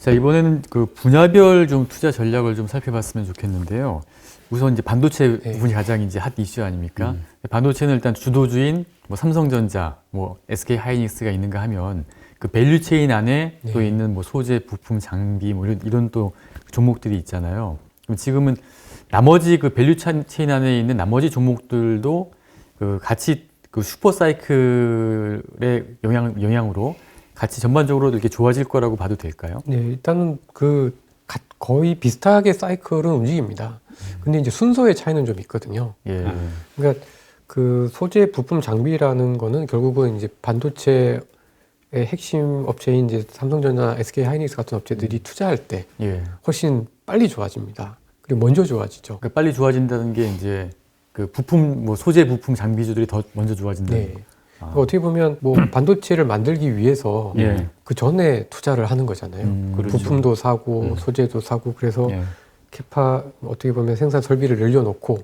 자, 이번에는 그 분야별 좀 투자 전략을 좀 살펴봤으면 좋겠는데요. 우선 이제 반도체 부분이 가장 이제 핫 이슈 아닙니까? 반도체는 일단 주도주인 뭐 삼성전자, 뭐 SK 하이닉스가 있는가 하면 그 밸류 체인 안에 또 있는 뭐 소재, 부품, 장비 뭐 이런 또 종목들이 있잖아요. 그럼 지금은 나머지 그 밸류 체인 안에 있는 나머지 종목들도 그 같이 그 슈퍼 사이클의 영향으로 같이 전반적으로 이렇게 좋아질 거라고 봐도 될까요? 네, 일단은 거의 비슷하게 사이클은 움직입니다. 근데 이제 순서의 차이는 좀 있거든요. 예. 그러니까 그 소재 부품 장비라는 거는 결국은 이제 반도체의 핵심 업체인 이제 삼성전자, SK 하이닉스 같은 업체들이 투자할 때 예. 훨씬 빨리 좋아집니다. 그리고 먼저 좋아지죠. 그러니까 빨리 좋아진다는 게 이제 그 부품, 뭐 소재 부품 장비주들이 더 먼저 좋아진다는 네. 거. 그러니까 어떻게 보면 뭐 반도체를 만들기 위해서 예. 그 전에 투자를 하는 거잖아요. 그렇죠. 부품도 사고 소재도 사고 그래서 예. 캐파 어떻게 보면 생산 설비를 늘려놓고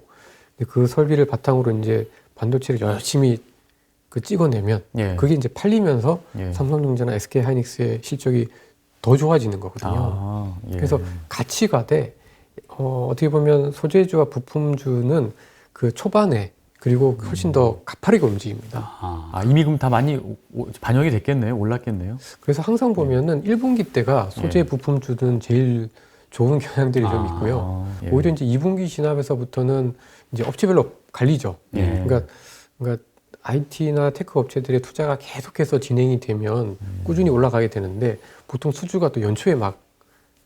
그 설비를 바탕으로 이제 반도체를 열심히 그 찍어내면 예. 그게 이제 팔리면서 예. 삼성전자나 SK 하이닉스의 실적이 더 좋아지는 거거든요. 아, 예. 그래서 같이 가되 어떻게 보면 소재주와 부품주는 그 초반에 그리고 훨씬 더 가파르게 움직입니다. 이미 그럼 다 많이 반영이 됐겠네요. 올랐겠네요. 그래서 항상 보면은 1분기 때가 소재 부품주는 제일 좋은 경향들이 좀 있고요. 예. 오히려 이제 2분기 진압에서부터는 이제 업체별로 갈리죠. 예. 그러니까 IT나 테크 업체들의 투자가 계속해서 진행이 되면 꾸준히 올라가게 되는데 보통 수주가 또 연초에 막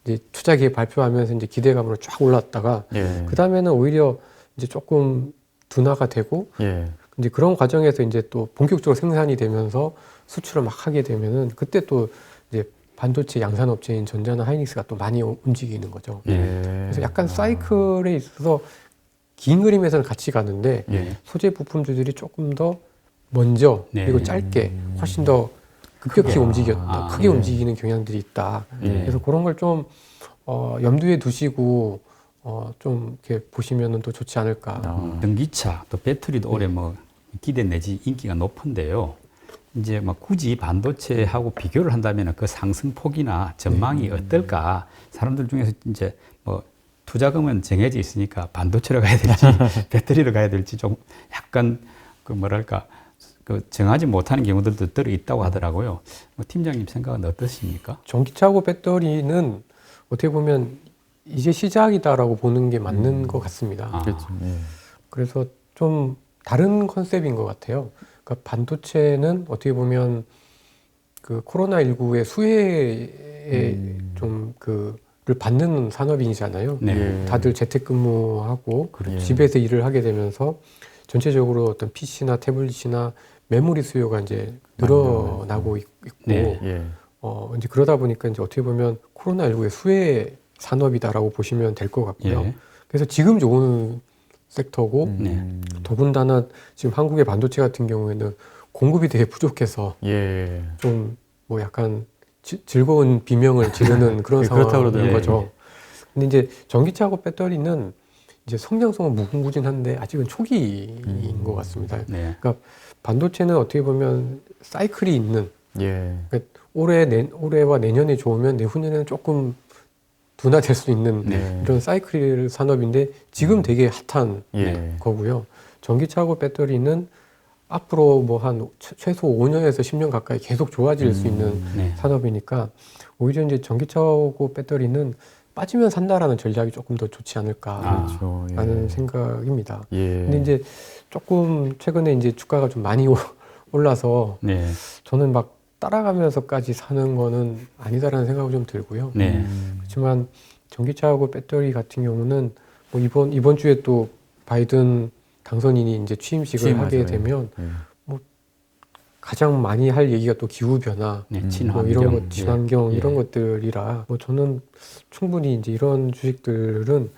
이제 투자 계획 발표하면서 이제 기대감으로 쫙 올랐다가 예. 그 다음에는 오히려 이제 조금 둔화가 되고 예. 이제 그런 과정에서 이제 또 본격적으로 생산이 되면서 수출을 막 하게 되면은 그때 또 이제 반도체 양산 업체인 전자나 하이닉스가 또 많이 움직이는 거죠. 예. 그래서 약간 사이클에 있어서 긴 그림에서는 같이 가는데 예. 소재 부품주들이 조금 더 먼저 그리고 짧게 훨씬 더 급격히 움직였다, 크게 움직이는 경향들이 있다. 그래서 그런 걸 좀 염두에 두시고 좀 이렇게 보시면은 또 좋지 않을까. 전기차 또 배터리도 올해 뭐 기대 내지 인기가 높은데요. 이제 막 굳이 반도체하고 비교를 한다면 그 상승폭이나 전망이 어떨까? 사람들 중에서 이제 뭐 투자금은 정해져 있으니까 반도체로 가야 될지 배터리로 가야 될지 좀 약간 그 뭐랄까 그 정하지 못하는 경우들도 들어 있다고 하더라고요. 뭐 팀장님 생각은 어떠십니까? 전기차하고 배터리는 어떻게 보면 이제 시작이다라고 보는 게 맞는 것 같습니다. 그렇죠. 예. 그래서 좀 다른 컨셉인 것 같아요. 그러니까 반도체는 어떻게 보면 그 코로나19의 수혜에 좀 그를 받는 산업인이잖아요. 네. 다들 재택근무하고 그렇죠. 집에서 일을 하게 되면서 전체적으로 어떤 PC나 태블릿이나 메모리 수요가 이제 늘어나고 있고 예. 이제 그러다 보니까 이제 어떻게 보면 코로나19의 수혜 산업이다라고 보시면 될 것 같고요. 그래서 지금 좋은 섹터고 더군다나 지금 한국의 반도체 같은 경우에는 공급이 되게 부족해서 예. 좀 뭐 약간 즐거운 비명을 지르는 그런 상황인 거죠. 근데 이제 전기차하고 배터리는 이제 성장성은 무궁무진한데 아직은 초기인 것 같습니다. 그러니까 반도체는 어떻게 보면 사이클이 있는 그러니까 올해와 내년에 좋으면 내후년에는 조금 둔화될 수 있는 이런 사이클 산업인데 지금 되게 핫한 거고요. 전기차하고 배터리는 앞으로 뭐 한 최소 5년에서 10년 가까이 계속 좋아질 수 있는 산업이니까 오히려 이제 전기차하고 배터리는 빠지면 산다라는 전략이 조금 더 좋지 않을까라는 생각입니다. 근데 이제 조금 최근에 이제 주가가 좀 많이 올라서 저는 막 따라가면서까지 사는 거는 아니다라는 생각이 좀 들고요. 그렇지만 전기차하고 배터리 같은 경우는 뭐 이번 주에 또 바이든 당선인이 이제 취임식을 하게 되면 뭐 가장 많이 할 얘기가 또 기후 변화, 뭐 이런 것, 친환경 이런 것들이라 뭐 저는 충분히 이제 이런 주식들은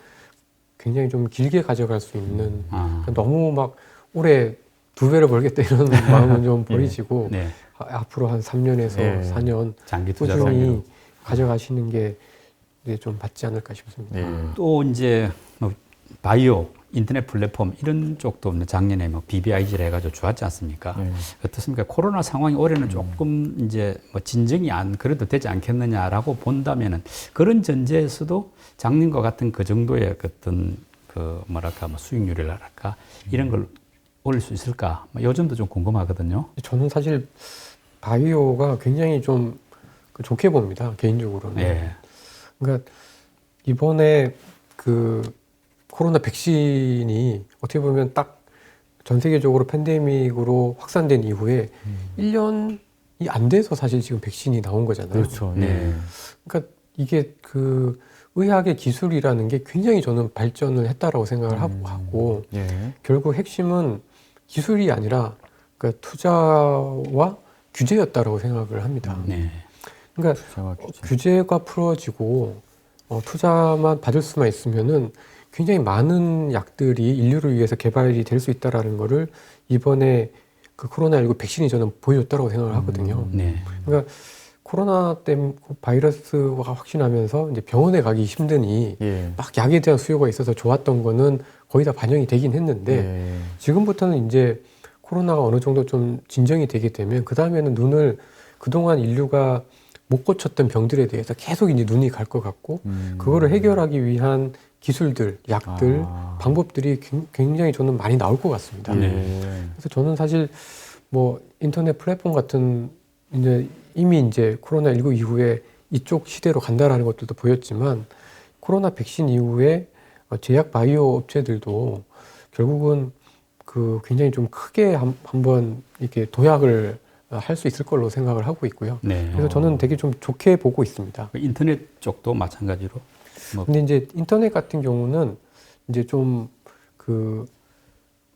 굉장히 좀 길게 가져갈 수 있는 그러니까 너무 막 올해 2배를 벌겠다 이런 마음은 좀 버리시고 앞으로 한 3년에서 4년 꾸준히 가져가시는 게 좀 맞지 않을까 싶습니다. 또 이제 뭐 바이오 인터넷 플랫폼 이런 쪽도 작년에 뭐 BBIG를 해가지고 좋았지 않습니까? 네. 어떻습니까? 코로나 상황이 올해는 조금 이제 뭐 진정이 안 그래도 되지 않겠느냐라고 본다면은 그런 전제에서도 작년과 같은 그 정도의 어떤 그 뭐랄까 뭐 수익률이랄까 이런 걸 올릴 수 있을까? 뭐 요즘도 좀 궁금하거든요. 저는 사실 바이오가 굉장히 좀 좋게 봅니다. 개인적으로는. 예. 그러니까 이번에 그 코로나 백신이 어떻게 보면 딱 전 세계적으로 팬데믹으로 확산된 이후에 1년이 안 돼서 사실 지금 백신이 나온 거잖아요. 그렇죠. 네. 예. 그러니까 이게 그 의학의 기술이라는 게 굉장히 저는 발전을 했다라고 생각을 하고 예. 결국 핵심은 기술이 아니라 그러니까 투자와 규제였다라고 생각을 합니다. 네. 그러니까 투자와 규제. 규제가 풀어지고 투자만 받을 수만 있으면은 굉장히 많은 약들이 인류를 위해서 개발이 될 수 있다라는 거를 이번에 그 코로나19 백신이 저는 보여줬다라고 생각을 하거든요. 네. 그러니까 코로나 때문에 바이러스가 확진하면서 이제 병원에 가기 힘드니 예. 막 약에 대한 수요가 있어서 좋았던 거는 거의 다 반영이 되긴 했는데 예. 지금부터는 이제 코로나가 어느 정도 좀 진정이 되게 되면 그 다음에는 눈을 그동안 인류가 못 고쳤던 병들에 대해서 계속 이제 눈이 갈 것 같고 그거를 해결하기 위한 기술들, 약들, 방법들이 굉장히 저는 많이 나올 것 같습니다. 예. 그래서 저는 사실 뭐 인터넷 플랫폼 같은 이제 이미 이제 코로나19 이후에 이쪽 시대로 간다라는 것들도 보였지만 코로나 백신 이후에 제약 바이오 업체들도 결국은 그 굉장히 좀 크게 한번 이렇게 도약을 할 수 있을 걸로 생각을 하고 있고요. 네. 그래서 저는 되게 좀 좋게 보고 있습니다. 그 인터넷 쪽도 마찬가지로. 뭐 근데 이제 인터넷 같은 경우는 이제 좀 그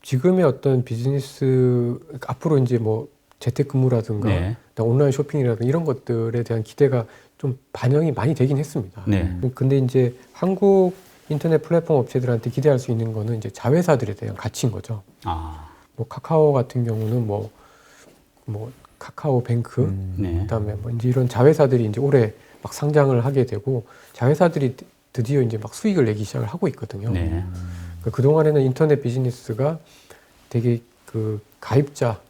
지금의 어떤 비즈니스 앞으로 이제 뭐 재택근무라든가 네. 온라인 쇼핑이라든가 이런 것들에 대한 기대가 좀 반영이 많이 되긴 했습니다. 네. 근데 이제 한국 인터넷 플랫폼 업체들한테 기대할 수 있는 거는 이제 자회사들에 대한 가치인 거죠. 아. 뭐 카카오 같은 경우는 뭐 카카오뱅크, 네. 그다음에 뭐 이제 이런 자회사들이 이제 올해 막 상장을 하게 되고 자회사들이 드디어 이제 막 수익을 내기 시작을 하고 있거든요. 네. 그동안에는 인터넷 비즈니스가 되게 그 가입자,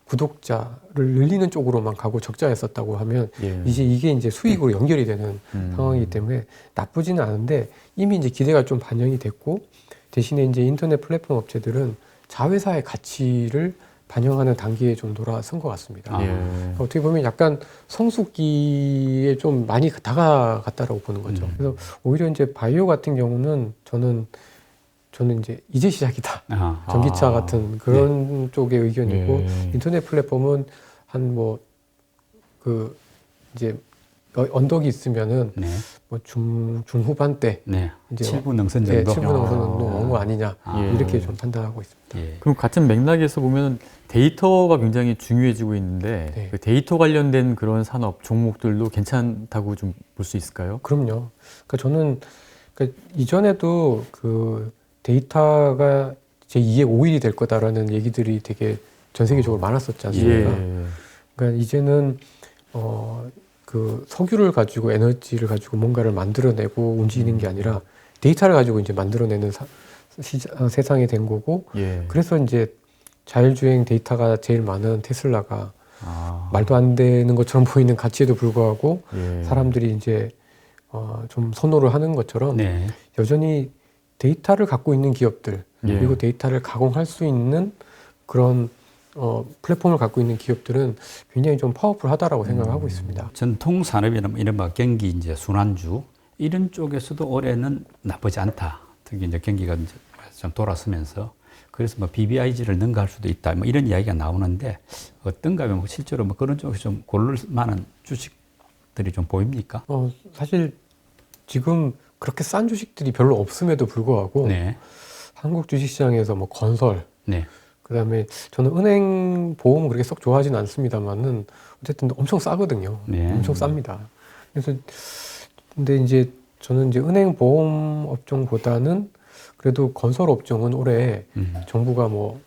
구독자를 늘리는 쪽으로만 가고 적자였었다고 하면 예. 이제 이게 이제 수익으로 연결이 되는 상황이기 때문에 나쁘지는 않은데 이미 이제 기대가 좀 반영이 됐고 대신에 이제 인터넷 플랫폼 업체들은 자회사의 가치를 반영하는 단계에 좀 돌아선 것 같습니다. 예. 어떻게 보면 약간 성숙기에 좀 많이 다가갔다라고 보는 거죠. 그래서 오히려 이제 바이오 같은 경우는 저는 이제 시작이다. 아. 전기차 같은 그런 쪽의 의견이고 예. 인터넷 플랫폼은 한 뭐 그 이제 언덕이 있으면은 네. 뭐 중후반 때 네. 이제 7부 능선 네, 정도. 7분 정도 온 거 아니냐 예. 이렇게 좀 판단하고 있습니다. 예. 그럼 같은 맥락에서 보면 데이터가 굉장히 중요해지고 있는데 네. 그 데이터 관련된 그런 산업 종목들도 괜찮다고 좀 볼 수 있을까요? 그럼요. 그러니까 저는 그러니까 이전에도 그 데이터가 제2의 오일이 될 거다라는 얘기들이 되게 전 세계적으로 많았었지 않습니까? 예. 그러니까 이제는 그 석유를 가지고 에너지를 가지고 뭔가를 만들어내고 움직이는 게 아니라 데이터를 가지고 이제 만들어내는 세상이 된 거고 예. 그래서 이제 자율주행 데이터가 제일 많은 테슬라가 아. 말도 안 되는 것처럼 보이는 가치에도 불구하고 예. 사람들이 이제 좀 선호를 하는 것처럼 네. 여전히 데이터를 갖고 있는 기업들 예. 그리고 데이터를 가공할 수 있는 그런 플랫폼을 갖고 있는 기업들은 굉장히 좀 파워풀하다라고 생각하고 있습니다. 전통 산업이나 뭐 이런 뭐 경기 이제 순환주 이런 쪽에서도 올해는 나쁘지 않다. 특히 이제 경기가 이제 좀 돌아서면서 그래서 뭐 BBIG를 능가할 수도 있다. 뭐 이런 이야기가 나오는데 어떤가 하면 실제로 뭐 그런 쪽에서 좀 고를 만한 주식들이 좀 보입니까? 사실 지금 그렇게 싼 주식들이 별로 없음에도 불구하고 네. 한국 주식시장에서 뭐 건설, 네. 그다음에 저는 은행 보험 그렇게 썩 좋아하지는 않습니다만은 어쨌든 엄청 싸거든요. 네. 엄청 쌉니다. 그래서 근데 이제 저는 이제 은행 보험 업종보다는 그래도 건설 업종은 올해 정부가 뭐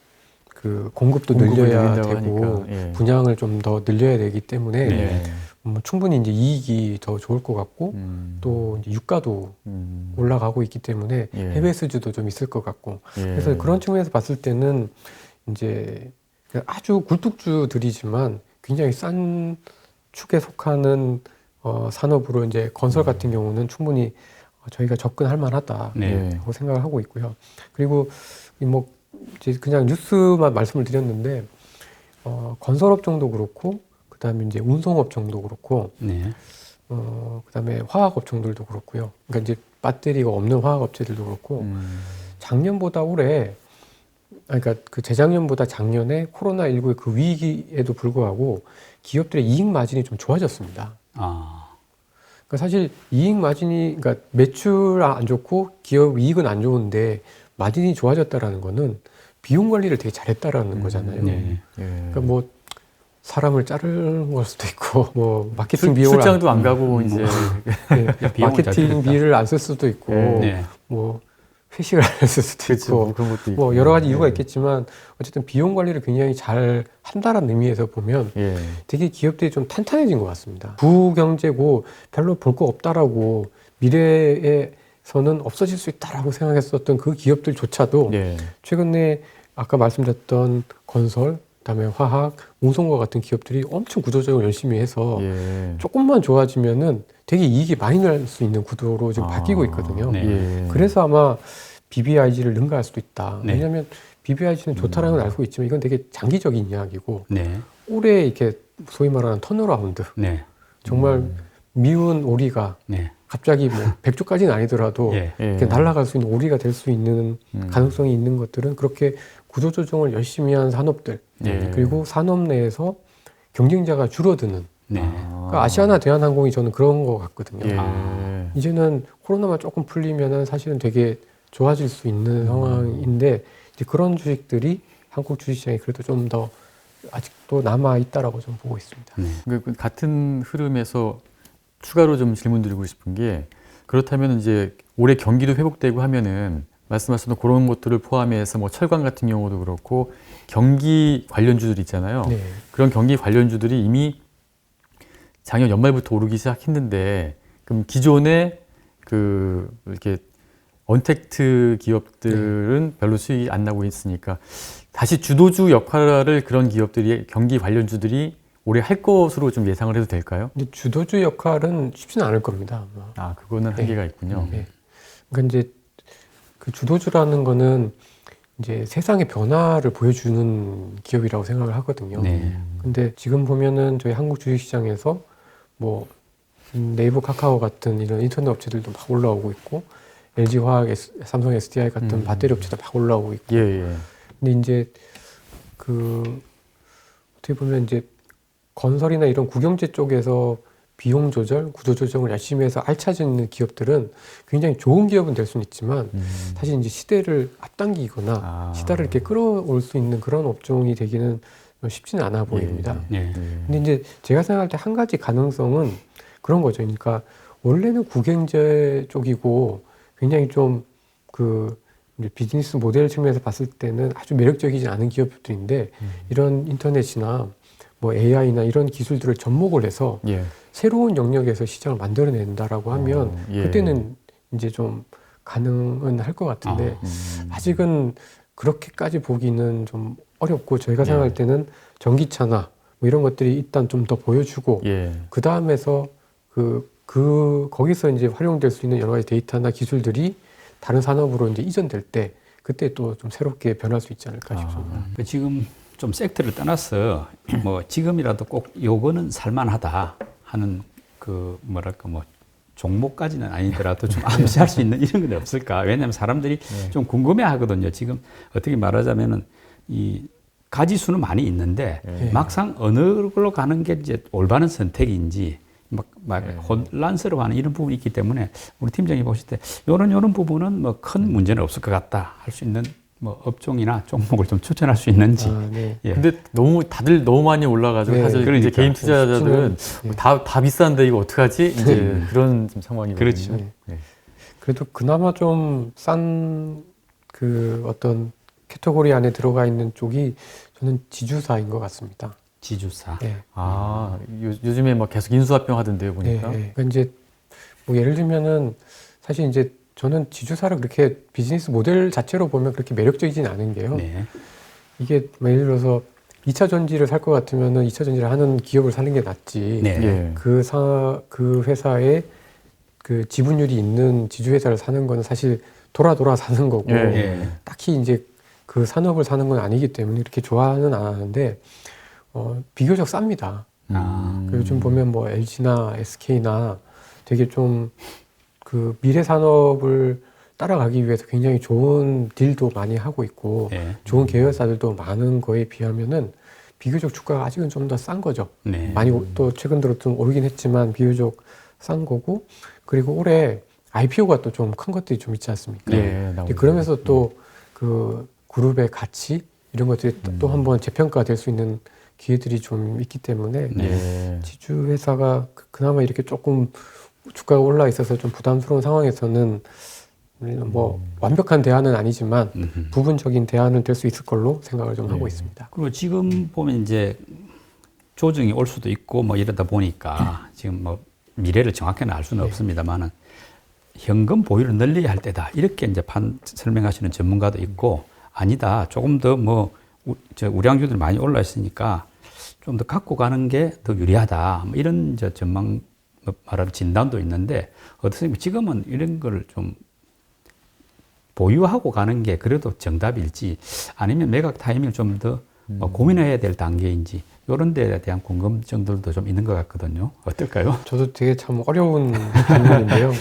그 공급도 공급을 늘려야 늘린다고 되고 하니까, 예. 분양을 좀 더 늘려야 되기 때문에 네. 충분히 이제 이익이 더 좋을 것 같고 또 이제 유가도 올라가고 있기 때문에 예. 해외 수주도 좀 있을 것 같고 예. 그래서 그런 측면에서 봤을 때는 이제 아주 굴뚝주들이지만 굉장히 싼 축에 속하는 산업으로 이제 건설 같은 경우는 충분히 저희가 접근할 만하다고 네. 생각을 하고 있고요. 그리고 뭐 이제 그냥 뉴스만 말씀을 드렸는데 건설업종도 그렇고 그다음에 이제 운송업종도 그렇고 네. 그다음에 화학업종들도 그렇고요. 그러니까 이제 배터리가 없는 화학업체들도 그렇고 작년보다 올해 그러니까 그 재작년보다 작년에 코로나19의 그 위기에도 불구하고 기업들의 이익 마진이 좀 좋아졌습니다. 아. 그러니까 사실 이익 마진이 그러니까 매출 안 좋고 기업 이익은 안 좋은데 마진이 좋아졌다라는 거는 비용 관리를 되게 잘했다라는 거잖아요. 네. 그러니까 뭐 사람을 자르는 걸 수도 있고 뭐 마케팅 비용을 출장도 안 가고 이제 비용을 잘 마케팅 들였다. 비를 안 쓸 수도 있고 네. 뭐 회식을 안 했을 수도 그렇죠. 있고 뭐 그런 것도 있고. 뭐 여러 가지 이유가 있겠지만 어쨌든 비용 관리를 굉장히 잘 한다는 의미에서 보면 예. 되게 기업들이 좀 탄탄해진 것 같습니다. 부경제고 별로 볼 거 없다라고 미래에서는 없어질 수 있다라고 생각했었던 그 기업들조차도 예. 최근에 아까 말씀드렸던 건설, 그다음에 화학, 운송과 같은 기업들이 엄청 구조적으로 열심히 해서 예. 조금만 좋아지면은 되게 이익이 많이 날 수 있는 구도로 지금 바뀌고 있거든요. 네. 예. 그래서 아마 BBIG를 능가할 수도 있다. 네. 왜냐하면 BBIG는 좋다라는 걸 알고 있지만 이건 되게 장기적인 이야기고 네. 올해 이렇게 소위 말하는 턴어라운드 네. 정말 미운 오리가 네. 갑자기 뭐 100조까지는 아니더라도 예. 예. 이렇게 날아갈 수 있는 오리가 될 수 있는 가능성이 있는 것들은 그렇게 구조조정을 열심히 한 산업들 예. 그리고 산업 내에서 경쟁자가 줄어드는 네. 그러니까 아시아나 대한항공이 저는 그런 것 같거든요. 예. 이제는 코로나만 조금 풀리면은 사실은 되게 좋아질 수 있는 상황인데 이제 그런 주식들이 한국 주식시장에 그래도 좀 더 아직도 남아 있다라고 좀 보고 있습니다. 네. 그 같은 흐름에서 추가로 좀 질문드리고 싶은 게 그렇다면 이제 올해 경기도 회복되고 하면은 말씀하셨던 그런 것들을 포함해서 뭐 철강 같은 경우도 그렇고 경기 관련주들 있잖아요. 네. 그런 경기 관련주들이 이미 작년 연말부터 오르기 시작했는데 그럼 기존의 그 이렇게 언택트 기업들은 별로 수익이 안 나고 있으니까 다시 주도주 역할을 그런 기업들이 경기 관련주들이 올해 할 것으로 좀 예상을 해도 될까요? 근데 주도주 역할은 쉽지는 않을 겁니다. 아마. 아, 그거는 한계가 있군요. 네. 그러니까 이제 그 주도주라는 거는 이제 세상의 변화를 보여주는 기업이라고 생각을 하거든요. 네. 근데 지금 보면은 저희 한국 주식시장에서 뭐 네이버 카카오 같은 이런 인터넷 업체들도 막 올라오고 있고 LG화학, 삼성 SDI 같은 배터리 업체도 막 올라오고 있고 예, 예. 근데 이제 그 어떻게 보면 이제 건설이나 이런 국영재 쪽에서 비용 조절, 구조 조정을 열심히 해서 알차지는 기업들은 굉장히 좋은 기업은 될 수는 있지만 사실 이제 시대를 앞당기거나 시대를 이렇게 끌어올 수 있는 그런 업종이 되기는 쉽지는 않아 보입니다. 네. 근데 이제 제가 생각할 때 한 가지 가능성은 그런 거죠. 그러니까 원래는 국영재 쪽이고 굉장히 좀 그 비즈니스 모델 측면에서 봤을 때는 아주 매력적이지 않은 기업들인데 이런 인터넷이나 뭐 AI나 이런 기술들을 접목을 해서 예. 새로운 영역에서 시장을 만들어낸다라고 하면 예. 그때는 이제 좀 가능은 할 것 같은데 아직은 그렇게까지 보기는 좀 어렵고 저희가 생각할 때는 전기차나 뭐 이런 것들이 일단 좀 더 보여주고 예. 그 다음에서 거기서 이제 활용될 수 있는 여러 가지 데이터나 기술들이 다른 산업으로 이제 이전될 때 그때 또 좀 새롭게 변할 수 있지 않을까 싶습니다. 그 지금 좀 섹터를 떠나서 뭐 지금이라도 꼭 요거는 살만하다 하는 그 뭐랄까 뭐 종목까지는 아니더라도 좀 암시할 수 있는 이런 건 없을까? 왜냐하면 사람들이 좀 궁금해 하거든요. 지금 어떻게 말하자면은 이 가지수는 많이 있는데 막상 어느 걸로 가는 게 이제 올바른 선택인지 막 혼란스러워하는 이런 부분이 있기 때문에 우리 팀장이 보실 때 요런 부분은 뭐 큰 문제는 없을 것 같다 할 수 있는 뭐 업종이나 종목을 좀 추천할 수 있는지. 네. 예. 근데 다들 너무 많이 올라가지고 네, 사실 그러니까. 이제 개인 투자자들은 네. 다 비싼데 이거 어떡하지? 이제 그런 좀 상황이거든요. 그렇죠. 네. 네. 그래도 그나마 좀 싼 그 어떤 캐테고리 안에 들어가 있는 쪽이 저는 지주사인 것 같습니다. 지주사. 네. 요즘에 막 계속 인수합병 하던데요, 보니까. 그러니까 이제 뭐 예를 들면은 사실 이제 저는 지주사를 그렇게 비즈니스 모델 자체로 보면 그렇게 매력적이진 않은 게요. 네. 이게 뭐 예를 들어서 2차 전지를 살 것 같으면은 2차 전지를 하는 기업을 사는 게 낫지. 네. 예. 그 회사에 그 지분율이 있는 지주회사를 사는 거는 사실 돌아 사는 거고 예. 딱히 이제 그 산업을 사는 건 아니기 때문에 이렇게 좋아는 안 하는데 비교적 쌉니다. 그 요즘 보면 뭐 LG나 SK나 되게 좀 그 미래 산업을 따라가기 위해서 굉장히 좋은 딜도 많이 하고 있고 네. 좋은 계열사들도 많은 거에 비하면은 비교적 주가가 아직은 좀 더 싼 거죠. 네. 많이 또 최근 들어 좀 오르긴 했지만 비교적 싼 거고 그리고 올해 IPO가 또 좀 큰 것들이 좀 있지 않습니까? 네. 근데 그러면서 또 그 그룹의 가치 이런 것들이 또 한번 재평가될 수 있는 기회들이 좀 있기 때문에 예. 지주 회사가 그나마 이렇게 조금 주가가 올라 있어서 좀 부담스러운 상황에서는 뭐 완벽한 대안은 아니지만 부분적인 대안은 될 수 있을 걸로 생각을 좀 하고 있습니다. 그리고 지금 보면 이제 조정이 올 수도 있고 뭐 이러다 보니까 지금 뭐 미래를 정확히는 알 수는 없습니다만은 현금 보유를 늘려야 할 때다 이렇게 이제 설명하시는 전문가도 있고 아니다 조금 더 뭐 우량주들 많이 올라 있으니까 좀 더 갖고 가는 게 더 유리하다 뭐 이런 이제 전망 말하는 진단도 있는데 어떻습니까? 지금은 이런 걸 좀 보유하고 가는 게 그래도 정답일지 아니면 매각 타이밍을 좀 더 고민해야 될 단계인지 이런 데에 대한 궁금증들도 좀 있는 것 같거든요. 어떨까요? 저도 되게 참 어려운 질문인데요.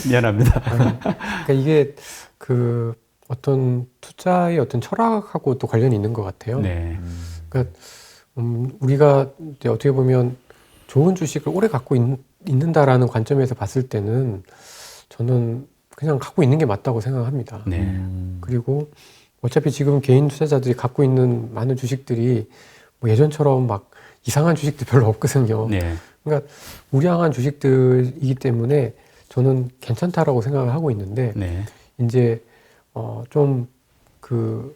미안합니다. 그러니까 이게 그 어떤 투자의 어떤 철학하고 또 관련이 있는 것 같아요. 네. 그러니까 우리가 이제 어떻게 보면 좋은 주식을 오래 갖고 있는다라는 관점에서 봤을 때는 저는 그냥 갖고 있는 게 맞다고 생각합니다. 네. 그리고 어차피 지금 개인 투자자들이 갖고 있는 많은 주식들이 뭐 예전처럼 막 이상한 주식도 별로 없거든요. 네. 그러니까 우량한 주식들이기 때문에 저는 괜찮다라고 생각을 하고 있는데 네. 이제 좀 그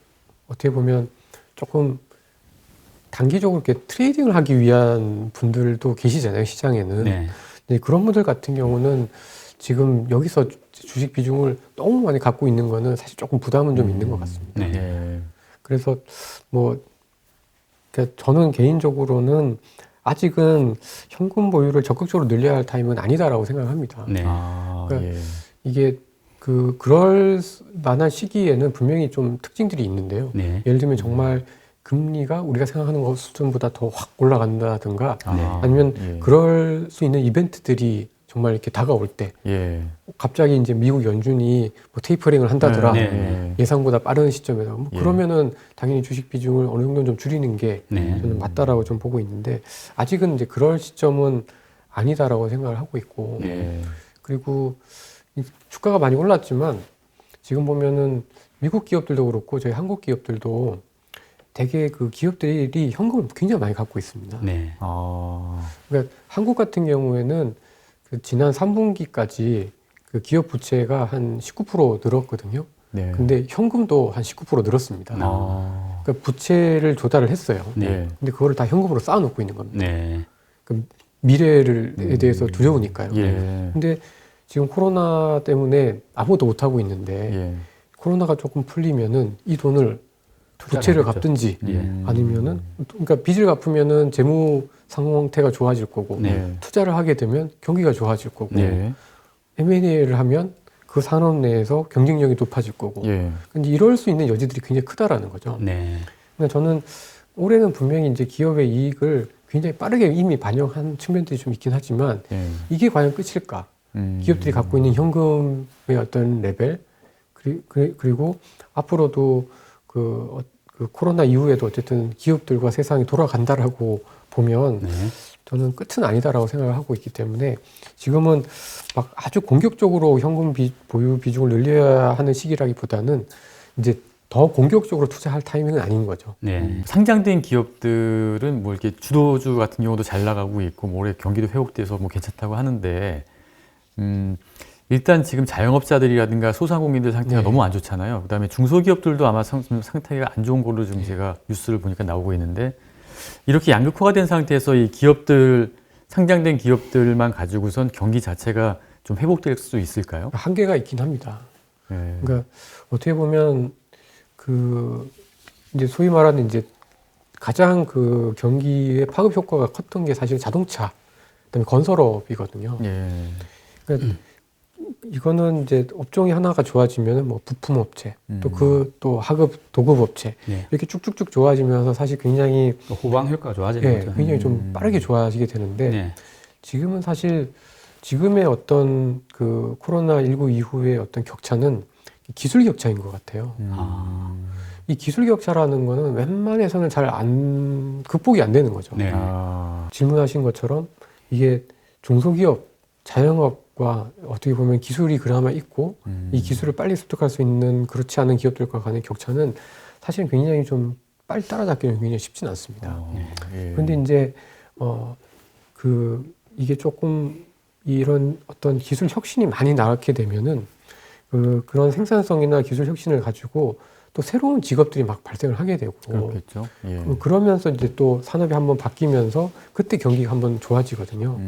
어떻게 보면 조금 단기적으로 이렇게 트레이딩을 하기 위한 분들도 계시잖아요, 시장에는. 네. 근데 그런 분들 같은 경우는 지금 여기서 주식 비중을 너무 많이 갖고 있는 거는 사실 조금 부담은 좀 있는 것 같습니다. 네. 예. 그래서 뭐 그러니까 저는 개인적으로는 아직은 현금 보유를 적극적으로 늘려야 할 타임은 아니다라고 생각합니다. 네. 그러니까 예. 이게 그럴 만한 시기에는 분명히 좀 특징들이 있는데요. 네. 예를 들면 정말 금리가 우리가 생각하는 것 수준보다 더 확 올라간다든가 아니면 예. 그럴 수 있는 이벤트들이 정말 이렇게 다가올 때 예. 갑자기 이제 미국 연준이 뭐 테이퍼링을 한다더라 네. 예상보다 빠른 시점에서 뭐 예. 그러면은 당연히 주식 비중을 어느 정도는 좀 줄이는 게 네. 저는 맞다라고 좀 보고 있는데 아직은 이제 그럴 시점은 아니다라고 생각을 하고 있고 예. 그리고 이 주가가 많이 올랐지만 지금 보면은 미국 기업들도 그렇고 저희 한국 기업들도 되게 그 기업들이 현금을 굉장히 많이 갖고 있습니다. 네. 그러니까 한국 같은 경우에는 그 지난 3분기까지 그 기업 부채가 한 19% 늘었거든요. 네. 근데 현금도 한 19% 늘었습니다. 그러니까 부채를 조달을 했어요. 네. 근데 그거를 다 현금으로 쌓아놓고 있는 겁니다. 네. 그 미래에 대해서 두려우니까요. 예. 근데 지금 코로나 때문에 아무것도 못 하고 있는데 예. 코로나가 조금 풀리면은 이 돈을 부채를 하겠죠. 갚든지 예. 아니면은 그러니까 빚을 갚으면은 재무 상황태가 좋아질 거고 네. 투자를 하게 되면 경기가 좋아질 거고 예. M&A를 하면 그 산업 내에서 경쟁력이 높아질 거고 예. 근데 이럴 수 있는 여지들이 굉장히 크다라는 거죠. 네. 그러니까 저는 올해는 분명히 이제 기업의 이익을 굉장히 빠르게 이미 반영한 측면들이 좀 있긴 하지만 예. 이게 과연 끝일까? 기업들이 갖고 있는 현금의 어떤 레벨 그리고 앞으로도 그 코로나 이후에도 어쨌든 기업들과 세상이 돌아간다라고 보면 네. 저는 끝은 아니다라고 생각을 하고 있기 때문에 지금은 막 아주 공격적으로 현금 보유 비중을 늘려야 하는 시기라기보다는 이제 더 공격적으로 투자할 타이밍은 아닌 거죠. 네. 상장된 기업들은 뭐 이렇게 주도주 같은 경우도 잘 나가고 있고 뭐 올해 경기도 회복돼서 뭐 괜찮다고 하는데 일단 지금 자영업자들이라든가 소상공인들 상태가 네. 너무 안 좋잖아요. 그다음에 중소기업들도 아마 상태가 안 좋은 걸로 좀 제가 뉴스를 보니까 나오고 있는데 이렇게 양극화가 된 상태에서 이 기업들, 상장된 기업들만 가지고선 경기 자체가 좀 회복될 수 있을까요? 한계가 있긴 합니다. 네. 그러니까 어떻게 보면 그 이제 소위 말하는 이제 가장 그 경기의 파급 효과가 컸던 게 사실 자동차, 그다음에 건설업이거든요. 예. 그러니까 이거는 이제 업종이 하나가 좋아지면은 뭐 부품업체, 또 하급 도급업체 네. 이렇게 쭉쭉쭉 좋아지면서 사실 굉장히 또 후방 효과가 좋아지는 예, 거죠. 굉장히 좀 빠르게 좋아지게 되는데 네. 지금은 사실 지금의 어떤 그 코로나19 이후의 어떤 격차는 기술 격차인 것 같아요. 아. 이 기술 격차라는 거는 웬만해서는 잘 극복이 안 되는 거죠. 네. 아, 질문하신 것처럼 이게 중소기업, 자영업과 어떻게 보면 기술이 그나마 있고 이 기술을 빨리 습득할 수 있는 그렇지 않은 기업들과 간의 격차는 사실은 굉장히 좀 빨리 따라잡기는 굉장히 쉽진 않습니다. 예. 그런데 이제 이게 조금 이런 어떤 기술 혁신이 많이 나게 되면은 그런 생산성이나 기술 혁신을 가지고 또 새로운 직업들이 막 발생을 하게 되고 그렇겠죠. 예. 그러면서 이제 또 산업이 한번 바뀌면서 그때 경기가 한번 좋아지거든요.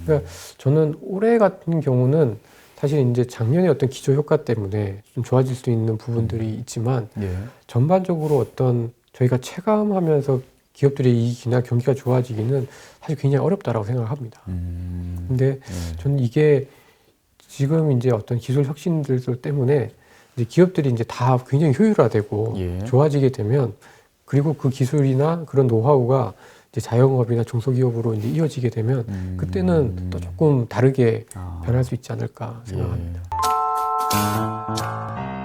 그러니까 저는 올해 같은 경우는 사실 이제 작년에 어떤 기저 효과 때문에 좀 좋아질 수 있는 부분들이 있지만 예. 전반적으로 어떤 저희가 체감하면서 기업들의 이익이나 경기가 좋아지기는 사실 굉장히 어렵다라고 생각을 합니다. 근데 저는 이게 지금 이제 어떤 기술 혁신들 때문에 이제 기업들이 이제 다 굉장히 효율화되고 예. 좋아지게 되면 그리고 그 기술이나 그런 노하우가 이제 자영업이나 중소기업으로 이제 이어지게 되면 그때는 또 조금 다르게 변할 수 있지 않을까 생각합니다. 예.